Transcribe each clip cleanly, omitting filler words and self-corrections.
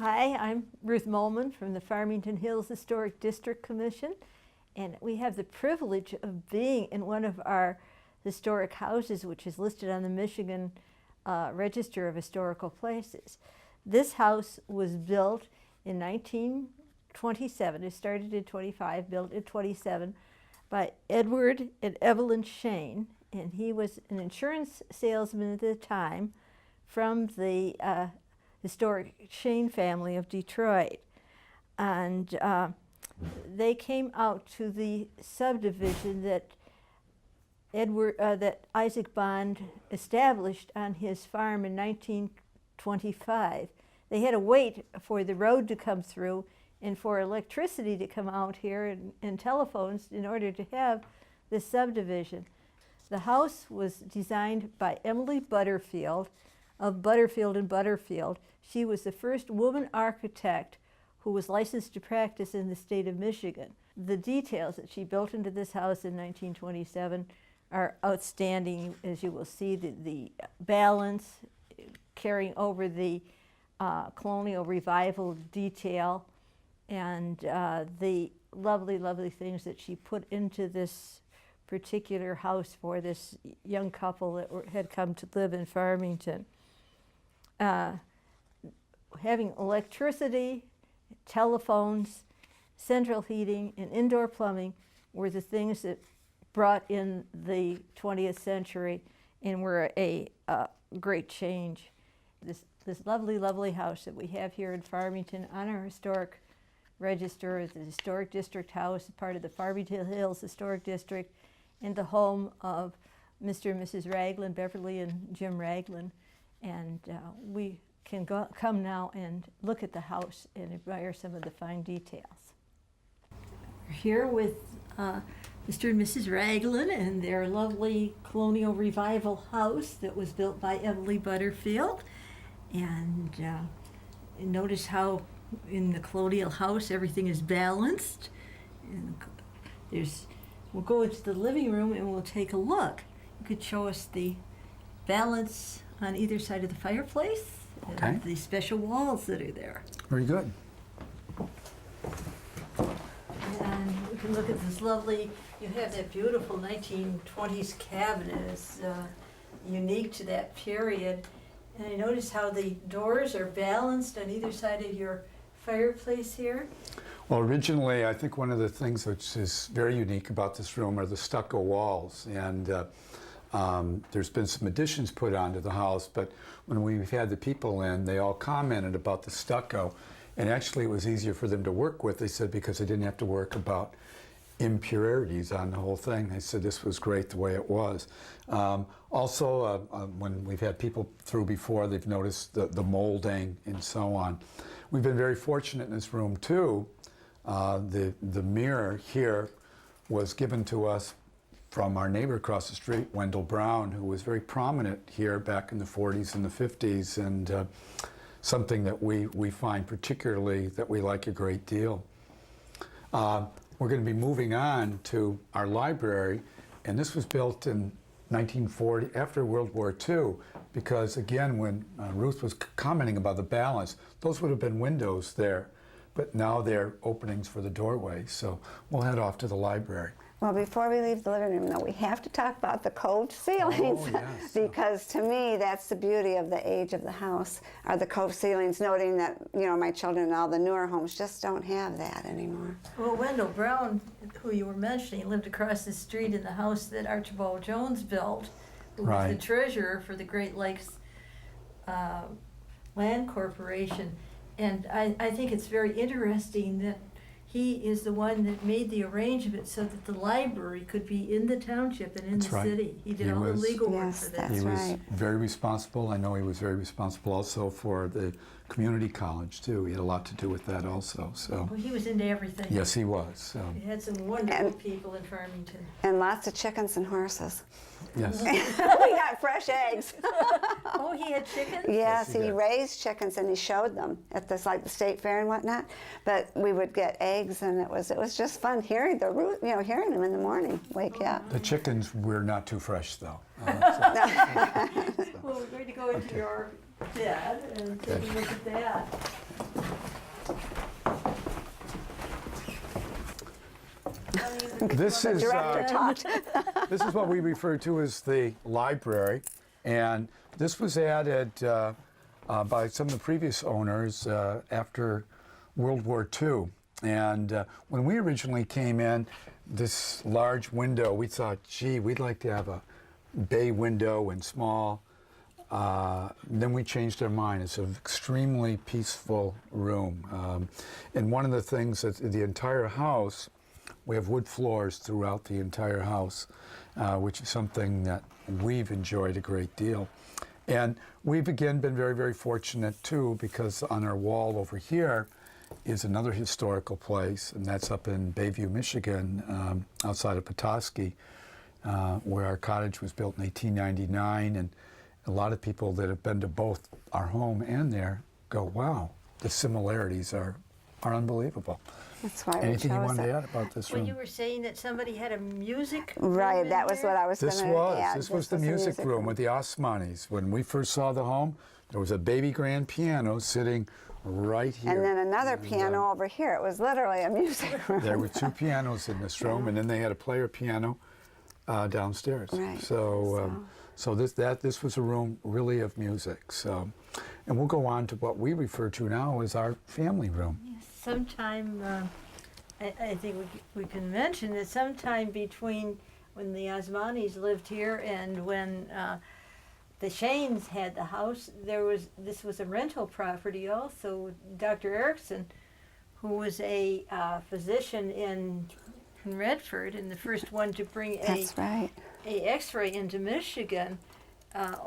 Hi, I'm Ruth Moehlman from the Farmington Hills Historic District Commission, and we have the privilege of being in one of our historic houses, which is listed on the Michigan Register of Historical Places. This house was built in 1927. It started in 25, built in 27, by Edward and Evelyn Chene, and he was an insurance salesman at the time from the historic Chene family of Detroit. And they came out to the subdivision that that Isaac Bond established on his farm in 1925. They had to wait for the road to come through and for electricity to come out here and telephones in order to have this subdivision. The house was designed by Emily Butterfield of Butterfield and Butterfield. She was the first woman architect who was licensed to practice in the state of Michigan. The details that she built into this house in 1927 are outstanding, as you will see, the balance carrying over the colonial revival detail, and the lovely, lovely things that she put into this particular house for this young couple that had come to live in Farmington. Having electricity, telephones, central heating, and indoor plumbing were the things that brought in the 20th century and were a great change. This lovely, lovely house that we have here in Farmington on our historic register is the Historic District House, part of the Farmington Hills Historic District, and the home of Mr. and Mrs. Ragland, Beverly and Jim Ragland. And we can come now and look at the house and admire some of the fine details. We're here with Mr. and Mrs. Ragland and their lovely colonial revival house that was built by Emily Butterfield. And notice how in the colonial house everything is balanced. And we'll go into the living room and we'll take a look. You could show us the balance on either side of the fireplace, okay, and the special walls that are there. Very good. And we can look at this lovely, you have that beautiful 1920s cabinet. It's unique to that period. And I notice how the doors are balanced on either side of your fireplace here. Well, originally, I think one of the things which is very unique about this room are the stucco walls. And there's been some additions put onto the house, but when we've had the people in, they all commented about the stucco. And actually, it was easier for them to work with, they said, because they didn't have to work about impurities on the whole thing. They said this was great the way it was. Also, when we've had people through before, they've noticed the molding and so on. We've been very fortunate in this room too. The mirror here was given to us from our neighbor across the street, Wendell Brown, who was very prominent here back in the 40s and the 50s, and something that we find particularly that we like a great deal. We're going to be moving on to our library, and this was built in 1940, after World War II, because again, when Ruth was commenting about the balance, those would have been windows there, but now they're openings for the doorway, so we'll head off to the library. Well, before we leave the living room, though, we have to talk about the coved ceilings. Oh, yes. Because to me, that's the beauty of the age of the house, are the coved ceilings, noting that, you know, my children in all the newer homes just don't have that anymore. Well, Wendell Brown, who you were mentioning, lived across the street in the house that Archibald Jones built, who was the treasurer for the Great Lakes Land Corporation. And I think it's very interesting that he is the one that made the arrangement so that the library could be in the township and in the city. He did all the legal work for that. He was very responsible. I know he was very responsible also for the community college too. He had a lot to do with that also. So. Well, he was into everything. Yes, he was. So. He had some wonderful people in Farmington. And lots of chickens and horses. Yes. We got fresh eggs. Oh, he had chickens? Yes, he raised chickens and he showed them at this, like the state fair and whatnot. But we would get eggs, and it was just fun hearing hearing them in the morning. Wake up. The chickens were not too fresh though. Well, we're going to go into your bed and take a look at that. This is Director talked. this is what we refer to as the library, and this was added by some of the previous owners after World War II. And when we originally came in, this large window, we thought, gee, we'd like to have a bay window and small. Then we changed our mind. It's an extremely peaceful room. And one of the things that the entire house, we have wood floors throughout the entire house, which is something that we've enjoyed a great deal. And we've again been very, very fortunate too, because on our wall over here is another historical place, and that's up in Bayview, Michigan, outside of Petoskey, where our cottage was built in 1899. And a lot of people that have been to both our home and there go, wow, the similarities are unbelievable. That's why Anything we you chose wanted it. to add about this When room? you were saying that somebody had a music room Right, in that was there? what I was going This to was. add. This was the a music room with the Osmanis. When we first saw the home, there was a baby grand piano sitting right here. And then another piano over here. It was literally a music room. There were two pianos in this room, and then they had a player piano downstairs. Right, So this was a room really of music. So, and we'll go on to what we refer to now as our family room. Yes, sometime, I think we can mention that sometime between when the Osmanis lived here and when the Chenes had the house, this was a rental property also. Dr. Erickson, who was a physician in Redford and the first one to bring That's right. a X-ray into Michigan,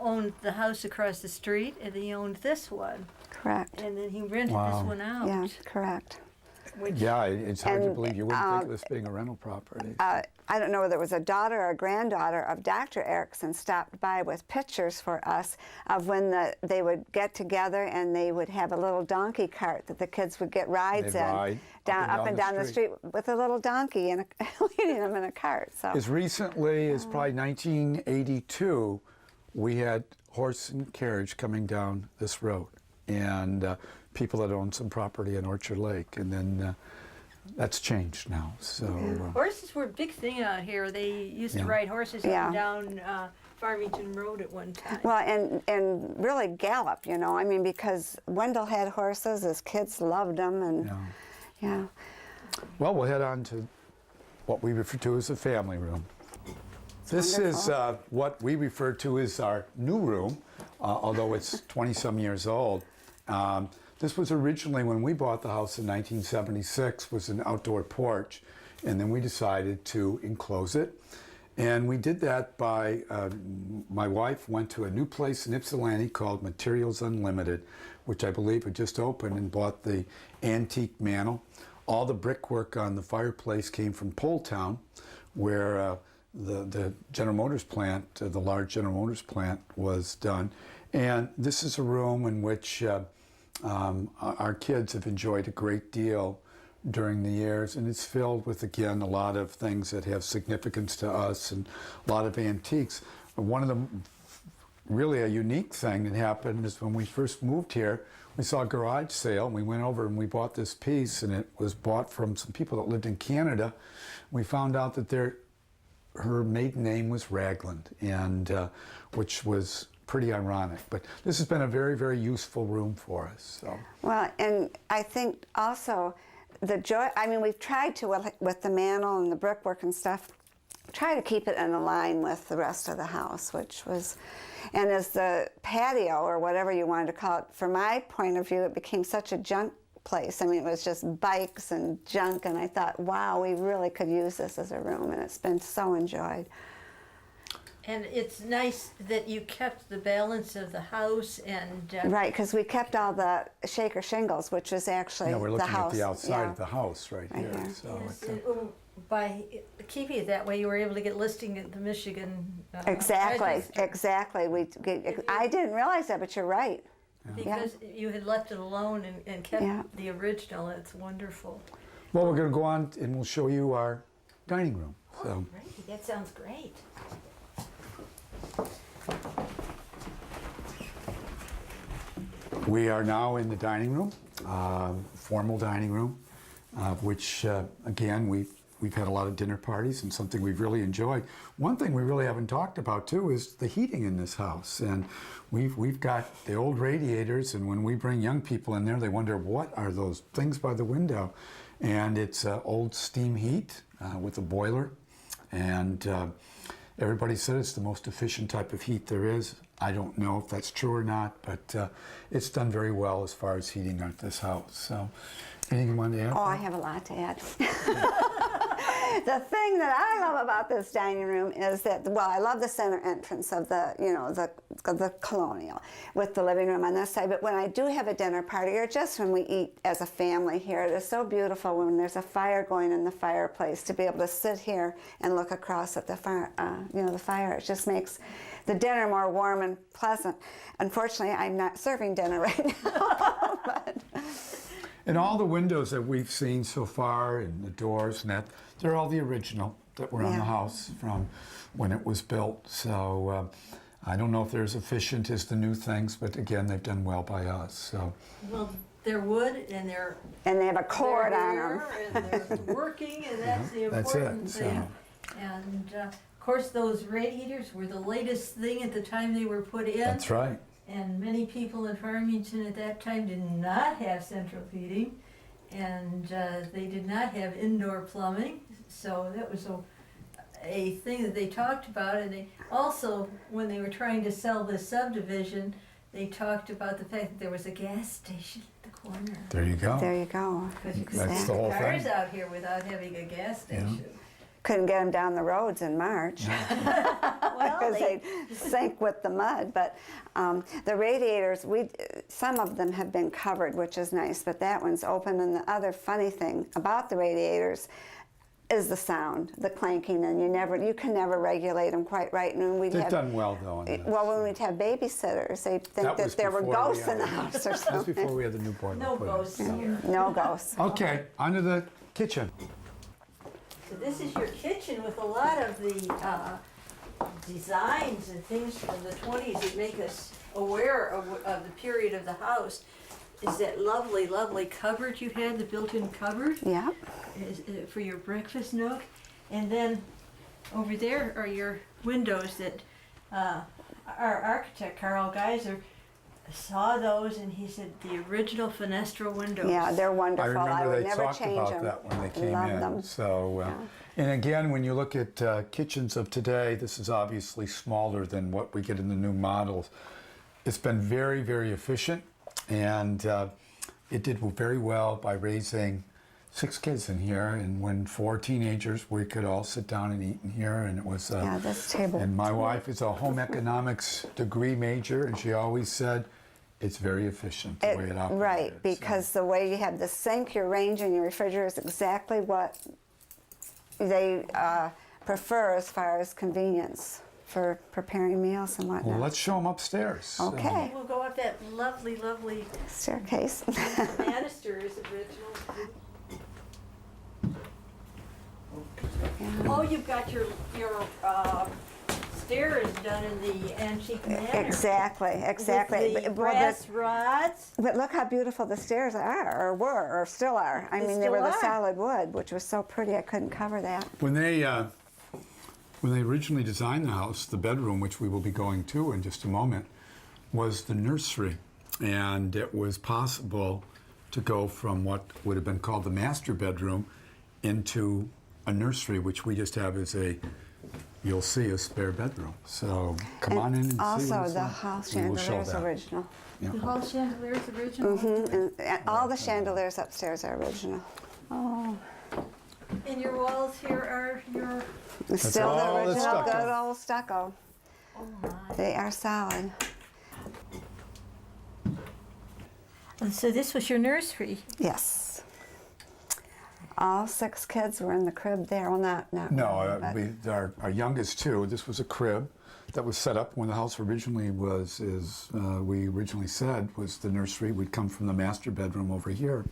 owned the house across the street, and he owned this one, Correct. and then he rented Wow. this one out. Yeah, correct. Which, Yeah, it's hard to And, believe. You wouldn't think of this being a rental property. I don't know whether it was a daughter or a granddaughter of Dr. Erickson stopped by with pictures for us of when they would get together and they would have a little donkey cart that the kids would get rides They'd in. ride Up and down the street with a little donkey and leading them in a cart. So As recently as probably 1982, we had horse and carriage coming down this road, and people that owned some property in Orchard Lake, and then that's changed now. So horses were a big thing out here. They used to Yeah. ride horses up Yeah. and down Farmington Road at one time. well, and really gallop, you know. I mean, because Wendell had horses, his kids loved them, and yeah. yeah. Well, we'll head on to what we refer to as the family room. This is what we refer to as our new room, although it's 20-some years old. This was originally, when we bought the house in 1976, was an outdoor porch, and then we decided to enclose it. And we did that by, my wife went to a new place in Ypsilanti called Materials Unlimited, which I believe had just opened, and bought the antique mantel. All the brickwork on the fireplace came from Poletown, where the General Motors plant, the large General Motors plant, was done. And this is a room in which our kids have enjoyed a great deal during the years, and it's filled with, again, a lot of things that have significance to us and a lot of antiques. One of them, really a unique thing that happened, is when we first moved here, we saw a garage sale, and we went over and we bought this piece, and it was bought from some people that lived in Canada. We found out that her maiden name was Ragland, and which was pretty ironic. But this has been a very, very useful room for us. So. Well, and I think also the joy, I mean, we've tried to, with the mantel and the brickwork and stuff, try to keep it in line with the rest of the house, which was, and as the patio, or whatever you wanted to call it, from my point of view, it became such a junk place. I mean, it was just bikes and junk, and I thought, wow, we really could use this as a room, and it's been so enjoyed. And it's nice that you kept the balance of the house and Right, because we kept all the shaker shingles, which is actually Yeah, we're the looking house. at the outside yeah. of the house right here. here. So yes, by keeping it that way, you were able to get listing at the Michigan Exactly, Register. exactly. I didn't realize that, but you're right. Because you had left it alone and kept Yeah. the original. It's wonderful. well, we're going to go on and we'll show you our dining room. So. Great, that sounds great. We are now in the dining room, formal dining room, which again we we've had a lot of dinner parties and something we've really enjoyed. One thing we really haven't talked about too is the heating in this house. And we've got the old radiators, and when we bring young people in there, they wonder, what are those things by the window? And it's old steam heat with a boiler. And everybody said it's the most efficient type of heat there is. I don't know if that's true or not, but it's done very well as far as heating out this house. So, anything you want to add? Oh, I have a lot to add. The thing that I love about this dining room is that, well, I love the center entrance of the, you know, the colonial with the living room on this side. But when I do have a dinner party, or just when we eat as a family here, it is so beautiful when there's a fire going in the fireplace to be able to sit here and look across at the fire. You know, the fire. It just makes the dinner more warm and pleasant. Unfortunately, I'm not serving dinner right now. But. And all the windows that we've seen so far, and the doors and that, they're all the original that were on the house from when it was built. So I don't know if they're as efficient as the new things, but again, they've done well by us. So. Well, they're wood and they have a cord on them. And they're working, and that's the That's important it, thing. And of course, those radiators were the latest thing at the time they were put in. That's right. And many people in Farmington at that time did not have central heating, and they did not have indoor plumbing. So that was a thing that they talked about. And they also, when they were trying to sell this subdivision, they talked about the fact that there was a gas station at the corner. There you go. There you go. Because you That's couldn't the whole get cars thing. out here without having a gas station. Couldn't get them down the roads in March. Well, Because they'd sink with the mud. But the radiators, some of them have been covered, which is nice, but that one's open. And the other funny thing about the radiators is the sound, the clanking, and you can never regulate them quite right. And when we'd They've have, done well though. On this. well, when we'd have babysitters, they'd think was that there were before we ghosts in the had- house or That was something. before we had the new boiler no put in. ghosts here. No ghosts. Okay, onto the kitchen. So this is your kitchen with a lot of the designs and things from the 20s that make us aware of the period of the house. Is that lovely, lovely cupboard you had, the built-in cupboard Yeah. for your breakfast nook. And then over there are your windows that our architect, Carl Geiser, saw those and he said the original fenestra windows. Yeah, they're I wonderful. I remember would they never talked change about them. that when they came Love in. them. So, and again, when you look at kitchens of today, this is obviously smaller than what we get in the new models. It's been very, very efficient, and it did very well by raising 6 kids in here. And when 4 teenagers, we could all sit down and eat in here, and it was. Yeah, this table. And my wife is a home economics degree major, and she always said, it's very efficient the way it operates. Right, because the way you have the sink, your range, and your refrigerator is exactly what they prefer as far as convenience for preparing meals and whatnot. Well, let's show them upstairs. Okay. We'll go up that lovely, lovely Staircase. banister is original. Oh, you've got your stairs done in the antique manner. Exactly. With the brass rods. But look how beautiful the stairs are, or were, or still are. I They mean, they were still the are. solid wood, which was so pretty I couldn't cover that. When they originally designed the house, the bedroom, which we will be going to in just a moment, was the nursery. And it was possible to go from what would have been called the master bedroom into a nursery, which we just have as you'll see, a spare bedroom. So come on in and see what Also, it's the like. hall We will show chandelier is that. original. Yeah. The hall chandelier is original. And all the chandeliers upstairs are original. Oh. And your walls here are your. Still all the the original stucco. good old stucco. Oh my. They are solid. So this was your nursery. Yes. All 6 kids were in the crib there. Well, not No, really, but- our youngest 2, this was a crib that was set up when the house originally was, we originally said, was the nursery. We'd come from the master bedroom over here.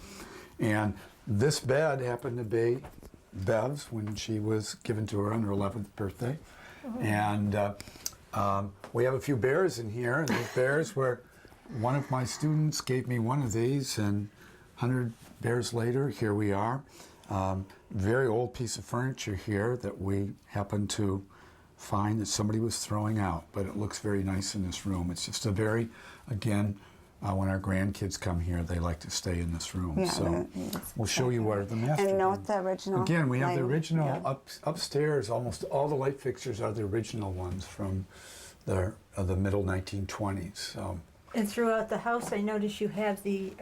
And this bed happened to be Bev's when she was given to her on her 11th birthday. And we have a few bears in here, and those bears were, one of my students gave me one of these, and 100 bears later, here we are. Very old piece of furniture here that we happened to find that somebody was throwing out, but it looks very nice in this room. It's just a very, again, when our grandkids come here, they like to stay in this room. Yeah, So it's we'll show you where the master And note room. the original. Again, we have the lighting. original Yeah. upstairs. Almost all the light fixtures are the original ones from the middle 1920s. So And throughout the house, I notice you have the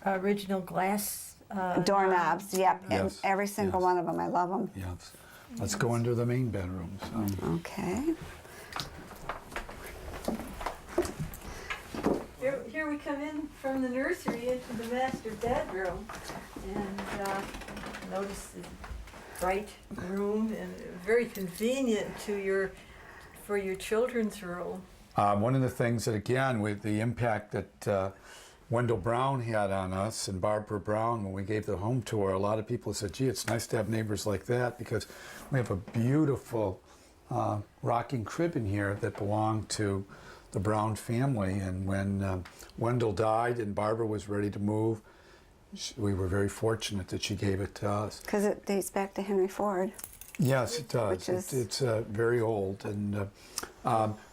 original glass Doorknobs, yep, and Yes, every single yes. one of them. I love them. yes, let's go into the main bedroom. So. Okay. Here we come in from the nursery into the master bedroom, and notice the bright room and very convenient for your children's room. One of the things that, again, with the impact that Wendell Brown had on us and Barbara Brown when we gave the home tour, a lot of people said, gee, it's nice to have neighbors like that, because we have a beautiful rocking crib in here that belonged to the Brown family. And when Wendell died and Barbara was ready to move, we were very fortunate that she gave it to us. Because it dates back to Henry Ford. Yes, it does. Which is- It's very old, and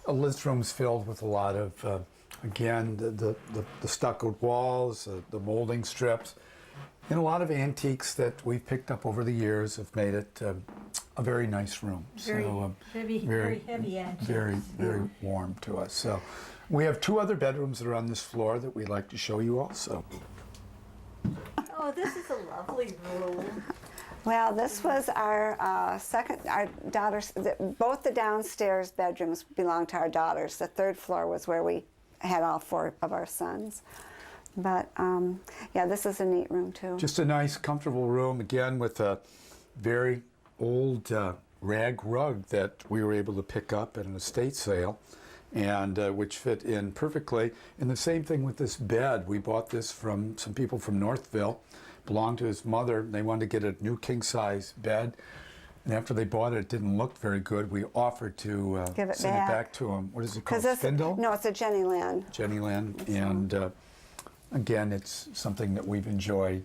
this room's filled with a lot of, again, the stuccoed walls, the molding strips, and a lot of antiques that we've picked up over the years have made it a very nice room. Very very heavy antiques. Very warm to us. So we have two other bedrooms that are on this floor that we'd like to show you also. Oh, this is a lovely room. Well, this was our our daughters, both the downstairs bedrooms belonged to our daughters. The third floor was where we had all four of our sons. But yeah, this is a neat room too. Just a nice, comfortable room, again, with a very old rag rug that we were able to pick up at an estate sale, and which fit in perfectly. And the same thing with this bed. We bought this from some people from Northville, belonged to his mother. They wanted to get a new king-size bed, and after they bought it, it didn't look very good. We offered to Give it send back. it back to them. What is it called? This, Spindle? no, it's a Jenny Lynn. Jenny Lynn, and again, it's something that we've enjoyed.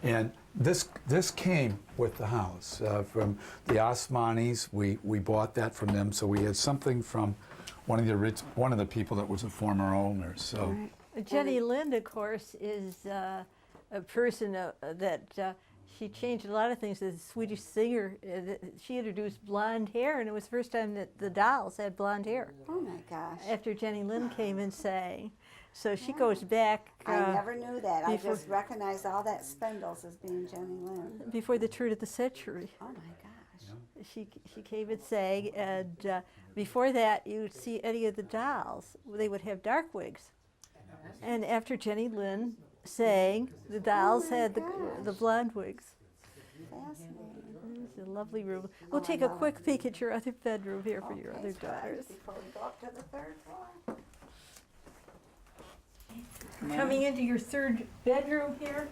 And this came with the house from the Osmanis. We bought that from them, so we had something from one of the people that was a former owner. So Right. Jenny Lind, of course, is a person that she changed a lot of things. As a Swedish singer, she introduced blonde hair, and it was the first time that the dolls had blonde hair. Oh my gosh. After Jenny Lind came and sang. So she goes back I never knew that. I before- just recognized all that spindles as being Jenny Lynn. before the turn of the century. Oh my gosh. She came and sang, and before that, you would see any of the dolls. They would have dark wigs. And after Jenny Lind sang, the dolls had the blonde wigs. Fascinating. It's a lovely room. We'll I take a love quick peek at your other bedroom here for your Okay, other so daughters. Before we go up to the third floor. Coming into your third bedroom here.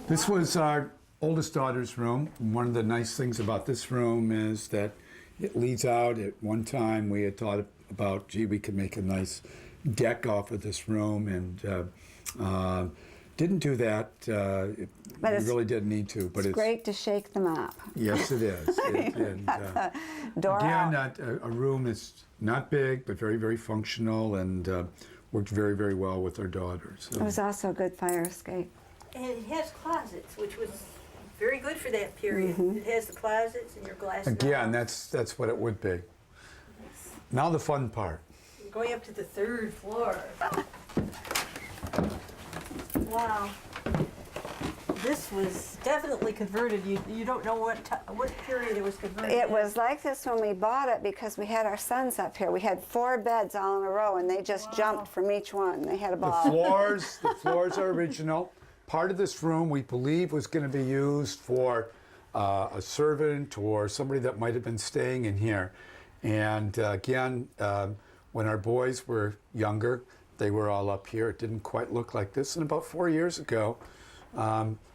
this was our oldest daughter's room. One of the nice things about this room is that it leads out. At one time, we had thought about, gee, we could make a nice deck off of this room, and didn't do that. We it's- really didn't need to, but It's great to shake them up. Yes, it is. Door Again, out. a room that's not big, but very, very functional, and worked very, very well with our daughters. It was also a good fire escape. And it has closets, which was very good for that period. It has the closets and your glass Again, knobs. that's what it would be. Now the fun part. Going up to the third floor. Wow. This was definitely converted. You don't know what period it was converted. It in. was like this when we bought it because we had our sons up here. We had 4 beds all in a row, and they just jumped from each one. They had a The ball. floors are original. Part of this room we believe was going to be used for a servant or somebody that might have been staying in here. And again, when our boys were younger, they were all up here. It didn't quite look like this. And about 4 years ago,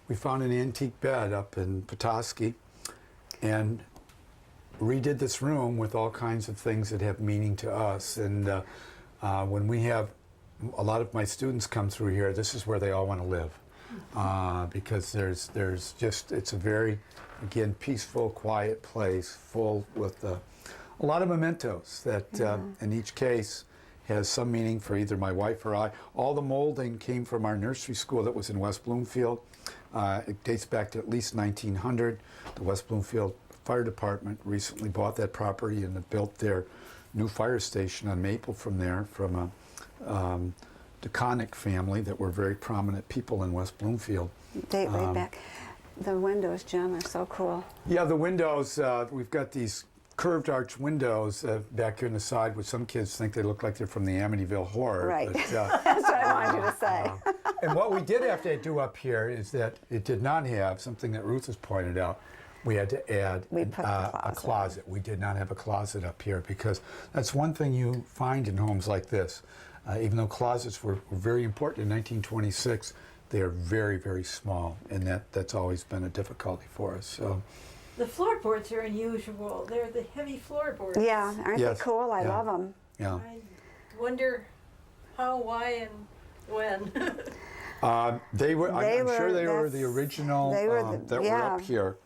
we found an antique bed up in Petoskey and redid this room with all kinds of things that have meaning to us. And when we have a lot of my students come through here, this is where they all want to live. because there's just, it's a very, again, peaceful, quiet place full with a lot of mementos that in each case has some meaning for either my wife or I. All the molding came from our nursery school that was in West Bloomfield. It dates back to at least 1900. The West Bloomfield Fire Department recently bought that property and built their new fire station on Maple from there, from a DeConnick family that were very prominent people in West Bloomfield. Date way back. The windows, Jim, are so cool. Yeah, the windows, we've got these curved arch windows back here on the side, which some kids think they look like they're from the Amityville Horror. Right. But, That's what I wanted you to say. and what we did have to do up here is that it did not have something that Ruth has pointed out. We had to add a closet. We did not have a closet up here because that's one thing you find in homes like this. Even though closets were very important in 1926, they are very, very small, and that's always been a difficulty for us. So. The floorboards are unusual. They're the heavy floorboards. Yeah, aren't Yes. they cool? I Yeah. love them. Yeah. I wonder how, why, and when. I'm sure they were the original they were that were up here.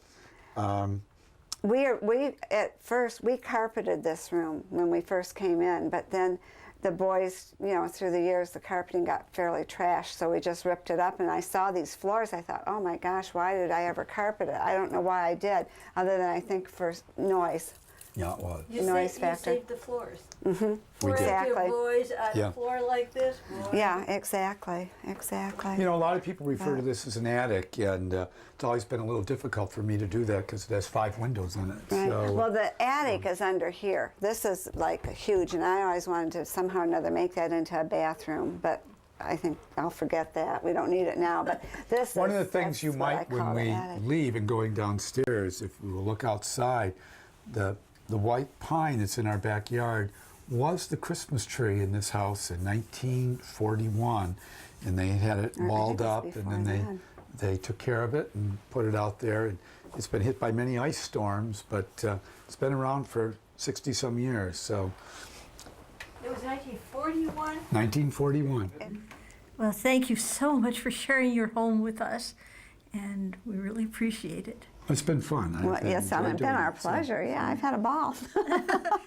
At first we carpeted this room when we first came in, but then the boys, through the years, the carpeting got fairly trashed, so we just ripped it up. And I saw these floors. I thought, oh my gosh, why did I ever carpet it? I don't know why I did, other than I think for noise. Yeah, it was. Noise factor. You saved the floors. Mm-hmm. We did. Exactly. Boys on Yeah. a floor like this. Boy. Yeah, exactly. You know, a lot of people refer to this as an attic, and it's always been a little difficult for me to do that because it has 5 windows in it. Right. So, Well, the attic is under here. This is like huge, and I always wanted to somehow or another make that into a bathroom, but I think I'll forget that. We don't need it now, but this one is, of the things that's you what might, I when call the we attic. leave and going downstairs, if we will look outside, the white pine that's in our backyard was the Christmas tree in this house in 1941, and they had it I walled think up, it's and before then they took care of it and put it out there. And it's been hit by many ice storms, but it's been around for 60-some years. So, It was 1941. 1941. Well, thank you so much for sharing your home with us, and we really appreciate it. It's been fun. Well, I've yes, enjoyed it's been doing our it, so. pleasure. Yeah, I've had a ball.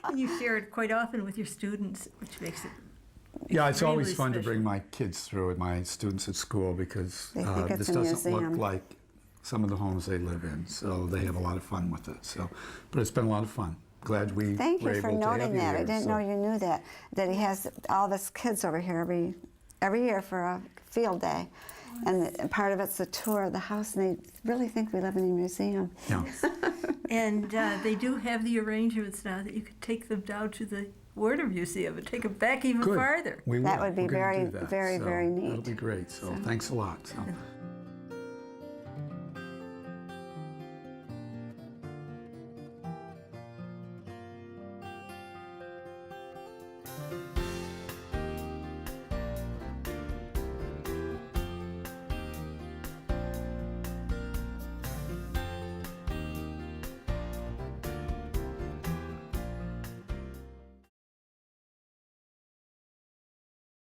And you share it quite often with your students, which makes it Yeah, it's always really fun to special. bring my kids through and my students at school because They think it's this a doesn't museum. look like some of the homes they live in. So they have a lot of fun with it. So, but it's been a lot of fun. Glad we Thank were you for able to have noting you that. here. I didn't So- know you knew that. That he has all of his kids over here every year for a field day. And part of it's a tour of the house, and they really think we live in a museum. Yeah. And they do have the arrangements now that you could take them down to the Warner Museum and take them back even Good. farther. We That will. would be We're gonna very, do that. very, So very That'll neat. be great. So thanks a lot. So.